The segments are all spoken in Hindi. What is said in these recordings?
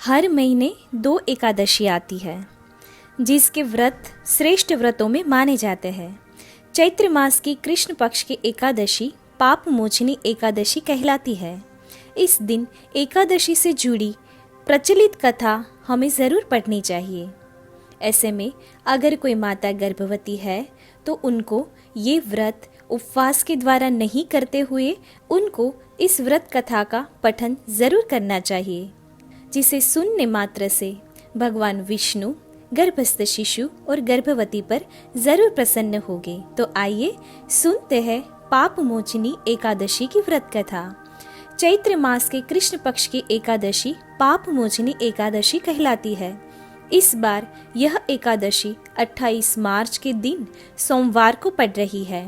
हर महीने 2 एकादशी आती है जिसके व्रत श्रेष्ठ व्रतों में माने जाते हैं। चैत्र मास की कृष्ण पक्ष की एकादशी पाप मोचनी एकादशी कहलाती है। इस दिन एकादशी से जुड़ी प्रचलित कथा हमें ज़रूर पढ़नी चाहिए। ऐसे में अगर कोई माता गर्भवती है तो उनको ये व्रत उपवास के द्वारा नहीं करते हुए उनको इस व्रत कथा का पठन ज़रूर करना चाहिए, जिसे सुनने मात्र से भगवान विष्णु गर्भस्थ शिशु और गर्भवती पर जरूर प्रसन्न होंगे। तो आइए सुनते हैं पाप मोचनी एकादशी की व्रत कथा। चैत्र मास के कृष्ण पक्ष की एकादशी पाप मोचनी एकादशी कहलाती है। इस बार यह एकादशी 28 मार्च के दिन सोमवार को पड़ रही है।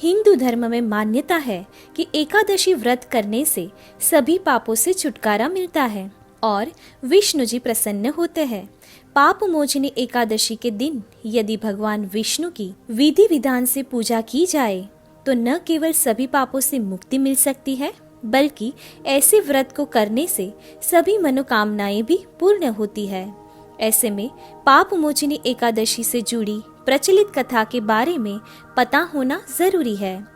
हिंदू धर्म में मान्यता है कि एकादशी व्रत करने से सभी पापों से छुटकारा मिलता है और विष्णु जी प्रसन्न होते हैं। पाप मोचनी एकादशी के दिन यदि भगवान विष्णु की विधि विधान से पूजा की जाए तो न केवल सभी पापों से मुक्ति मिल सकती है, बल्कि ऐसे व्रत को करने से सभी मनोकामनाएं भी पूर्ण होती है। ऐसे में पाप मोचनी एकादशी से जुड़ी प्रचलित कथा के बारे में पता होना जरूरी है।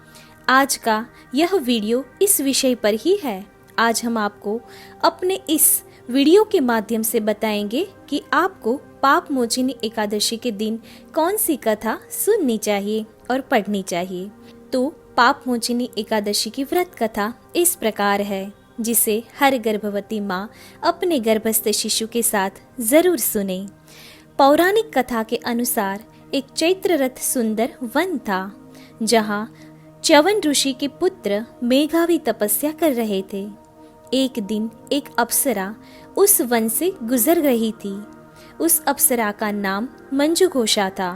आज का यह वीडियो इस विषय पर ही है। आज हम आपको अपने इस वीडियो के माध्यम से बताएंगे कि आपको पाप मोचनी एकादशी के दिन कौन सी कथा सुननी चाहिए और पढ़नी चाहिए। तो पाप मोचनी एकादशी की व्रत कथा इस प्रकार है, जिसे हर गर्भवती माँ अपने गर्भस्थ शिशु के साथ जरूर सुने। पौराणिक कथा के अनुसार एक चैत्ररथ सुंदर वन था, जहाँ च्यवन ऋषि के पुत्र मेघावी तपस्या कर रहे थे। एक दिन एक अप्सरा उस वन से गुजर रही थी। उस अप्सरा का नाम मंजुघोषा था।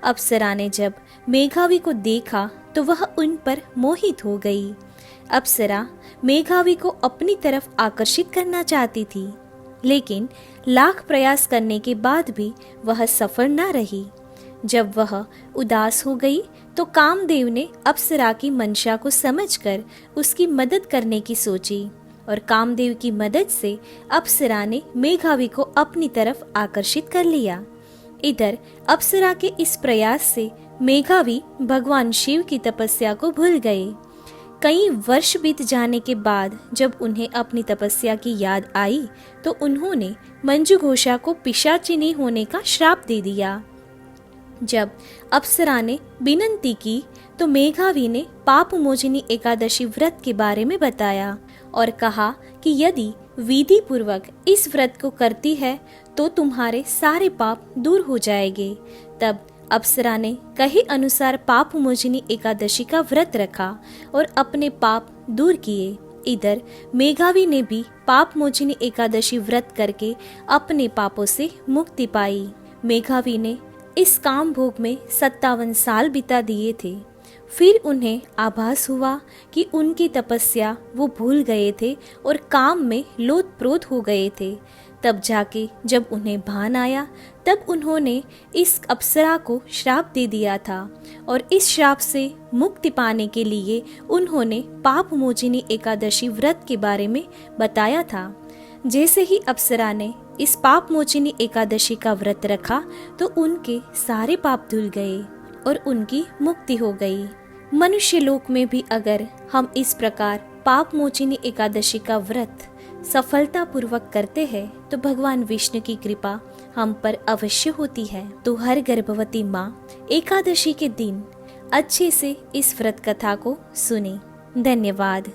अप्सरा ने जब मेघावी को देखा तो वह उन पर मोहित हो गई। अप्सरा मेघावी को अपनी तरफ आकर्षित करना चाहती थी, लेकिन लाख प्रयास करने के बाद भी वह सफल न रही। जब वह उदास हो गई तो कामदेव ने अप्सरा की मंशा को समझकर उसकी मदद करने की सोची और कामदेव की मदद से अप्सरा ने मेघावी को अपनी तरफ आकर्षित कर लिया। इधर अप्सरा के इस प्रयास से मेघावी भगवान शिव की तपस्या को भूल गए। कई वर्ष बीत जाने के बाद जब उन्हें अपनी तपस्या की याद आई तो उन्होंने मंजुघोषा को पिशाचिनी होने का श्राप दे दिया। जब अप्सरा ने विनती की तो मेघावी ने पाप मोचनी एकादशी व्रत के बारे में बताया और कहा कि यदि विधि पूर्वक इस व्रत को करती है तो तुम्हारे सारे पाप दूर हो जाएंगे। तब अप्सरा ने कहे अनुसार पाप मोचनी एकादशी का व्रत रखा और अपने पाप दूर किए। इधर मेघावी ने भी पाप मोचनी एकादशी व्रत करके अपने पापों से मुक्ति पाई। मेघावी ने इस काम भोग में 57 साल बिता दिए थे। फिर उन्हें आभास हुआ कि उनकी तपस्या वो भूल गए थे और काम में लोतप्रोत हो गए थे। तब जाके जब उन्हें भान आया तब उन्होंने इस अप्सरा को श्राप दे दिया था और इस श्राप से मुक्ति पाने के लिए उन्होंने पाप मोचनी एकादशी व्रत के बारे में बताया था। जैसे ही अप्सरा ने इस पाप मोचनी एकादशी का व्रत रखा तो उनके सारे पाप धुल गए और उनकी मुक्ति हो गई। मनुष्य लोक में भी अगर हम इस प्रकार पाप मोचनी एकादशी का व्रत सफलता पूर्वक करते हैं तो भगवान विष्णु की कृपा हम पर अवश्य होती है। तो हर गर्भवती माँ एकादशी के दिन अच्छे से इस व्रत कथा को सुने। धन्यवाद।